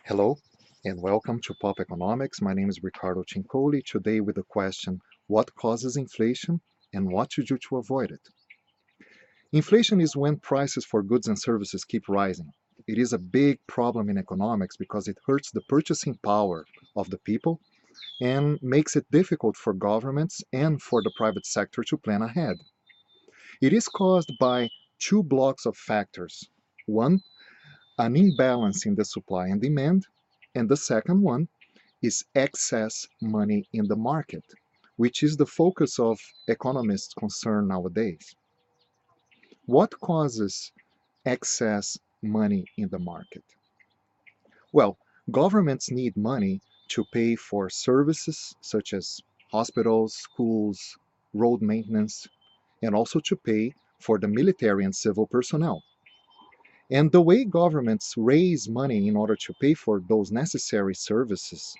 Hello and welcome to Pop Economics. My name is Ricardo Cincoli. Today with the question, what causes inflation and what to do to avoid it? Inflation is when prices for goods and services keep rising. It is a big problem in economics because it hurts the purchasing power of the people and makes it difficult for governments and for the private sector to plan ahead. It is caused by two blocks of factors. One, an imbalance in the supply and demand, and the second one is excess money in the market, which is the focus of economists' concern nowadays. What causes excess money in the market? Well, governments need money to pay for services such as hospitals, schools, road maintenance, and also to pay for the military and civil personnel. And the way governments raise money in order to pay for those necessary services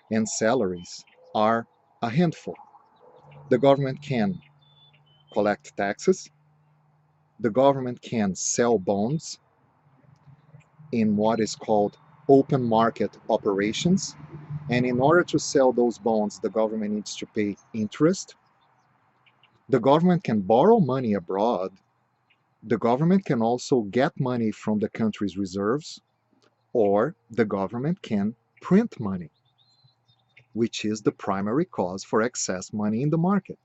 and salaries are a handful. The government can collect taxes, the government can sell bonds in what is called open market operations. And in order to sell those bonds, the government needs to pay interest. The government can borrow money abroad. The government can also get money from the country's reserves, or the government can print money, which is the primary cause for excess money in the market.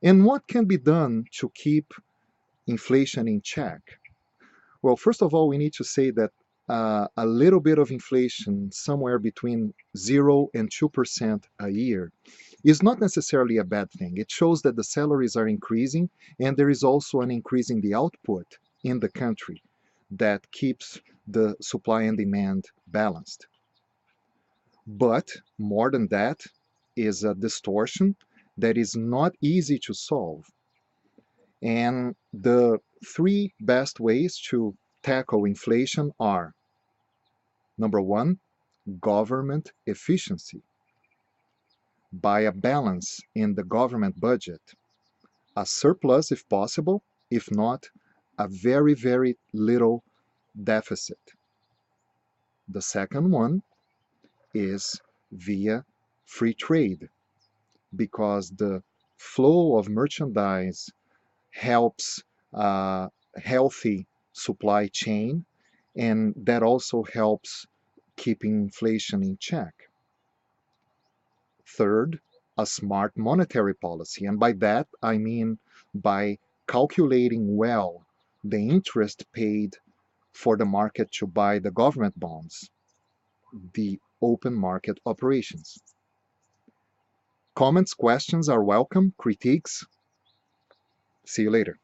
And what can be done to keep inflation in check? Well, first of all, we need to say that a little bit of inflation, somewhere between 0 and 2% a year, is not necessarily a bad thing. It shows that the salaries are increasing and there is also an increase in the output in the country that keeps the supply and demand balanced. But more than that is a distortion that is not easy to solve. And the three best ways to tackle inflation are: number one, government efficiency. By a balance in the government budget, a surplus if possible, if not, a very, very little deficit. The second one is via free trade, because the flow of merchandise helps a healthy supply chain, and that also helps keeping inflation in check. Third, a smart monetary policy, and by that I mean by calculating well the interest paid for the market to buy the government bonds, the open market operations. Comments, questions are welcome, critiques. See you later.